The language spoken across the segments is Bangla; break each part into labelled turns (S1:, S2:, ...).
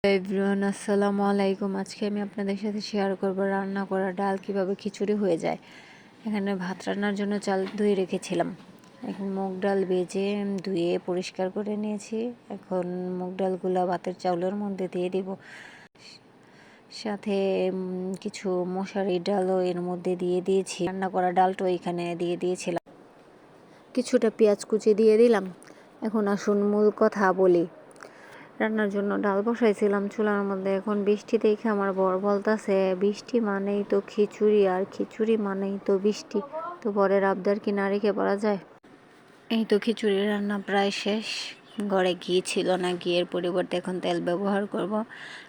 S1: এভরিওয়ান, আসসালামু আলাইকুম। আজকে আমি আপনাদের সাথে শেয়ার করব রান্না করা ডাল কিভাবে খিচুড়ি হয়ে যায়। এখানে ভাত রান্নার জন্য চাল ধুয়ে রেখেছিলাম। এখন মুগ ডাল ভেজে ধুয়ে পরিষ্কার করে নিয়েছি। এখন মুগ ডালগুলো ভাতের চাউলের মধ্যে দিয়ে দিব। সাথে কিছু মশারির ডালও এর মধ্যে দিয়ে দিয়েছি। রান্না করা ডালটা এখানে দিয়ে দিয়েছিলাম। কিছুটা পেঁয়াজ কুচি দিয়ে দিলাম। এখন আসুন মূল কথা বলি। রান্নার জন্য ডাল বসাইছিলাম চুলার মধ্যে। এখন বৃষ্টি দেখে আমার বর বলতেছে, বৃষ্টি মানেই তো খিচুড়ি, আর খিচুড়ি মানেই তো বৃষ্টি, তো বরের আবদার কি না রেখে পারা যায়। এই তো খিচুড়ি রান্না প্রায় শেষ। ঘরে ঘি ছিল না, ঘিয়ের পরিবর্তে এখন তেল ব্যবহার করব।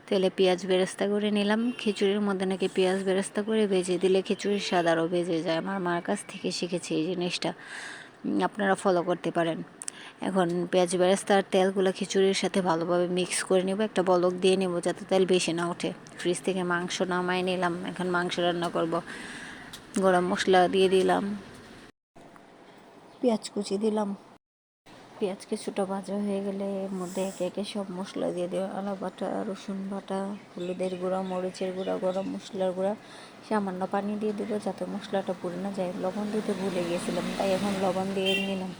S1: তেলে পেঁয়াজ বেরেস্তা করে নিলাম। খিচুড়ির মধ্যে নাকি পেঁয়াজ বেরেস্তা করে ভেজে দিলে খিচুড়ির স্বাদ আরও ভেজে যায়। আমার মার কাছ থেকে শিখেছি এই জিনিসটা, আপনারা ফলো করতে পারেন। এখন পেঁয়াজ বেরেস্তার তেলগুলো খিচুড়ির সাথে ভালোভাবে মিক্স করে নেব। একটা বলক দিয়ে নেব যাতে তেল বেশি না ওঠে। ফ্রিজ থেকে মাংস নামাই নিলাম। এখন মাংস রান্না করব। গরম মশলা দিয়ে দিলাম, পেঁয়াজ কুচি দিলাম। পেঁয়াজ কিছুটা ভাজা হয়ে গেলে এর মধ্যে একে একে সব মশলা দিয়ে দেওয়া। আদা বাটা, রসুন বাটা, হলুদের গুঁড়া, মরিচের গুঁড়া, গরম মশলার গুঁড়া, সামান্য পানি দিয়ে দেবো যাতে মশলাটা পুড়ে না যায়। লবণ দিতে ভুলে গিয়েছিলাম, তাই এখন লবণ দিয়ে নিলাম।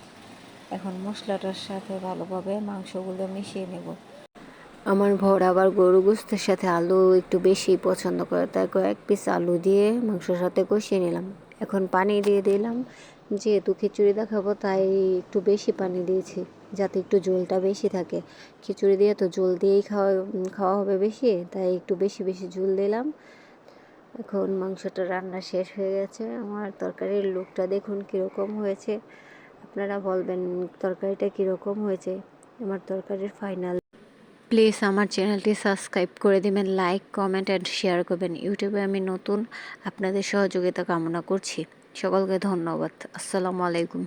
S1: এখন মশলাটার সাথে ভালোভাবে মাংসগুলো মিশিয়ে নেব। আমার বর আবার গরু গোশতের সাথে আলু একটু বেশি পছন্দ করে, তাই কয়েক পিস আলু দিয়ে মাংসের সাথে কষিয়ে নিলাম। এখন পানি দিয়ে দিলাম। যেহেতু খিচুড়ি দেখাবো তাই একটু বেশি পানি দিয়েছি যাতে একটু ঝোলটা বেশি থাকে। খিচুড়ি দিয়ে তো ঝোল দিয়েই খাওয়া হবে বেশি, তাই একটু বেশি বেশি ঝোল দিলাম। এখন মাংসটা রান্না শেষ হয়ে গেছে। আমার তরকারির লুকটা দেখুন কীরকম হয়েছে, আপনারা বলবেন তরকারিটা কীরকম হয়েছে। আমার তরকারির ফাইনাল। প্লিজ আমার চ্যানেলটি সাবস্ক্রাইব করে দেবেন, লাইক, কমেন্ট অ্যান্ড শেয়ার করবেন। ইউটিউবে আমি নতুন, আপনাদের সহযোগিতা কামনা করছি। সকলকে ধন্যবাদ। আসসালামু আলাইকুম।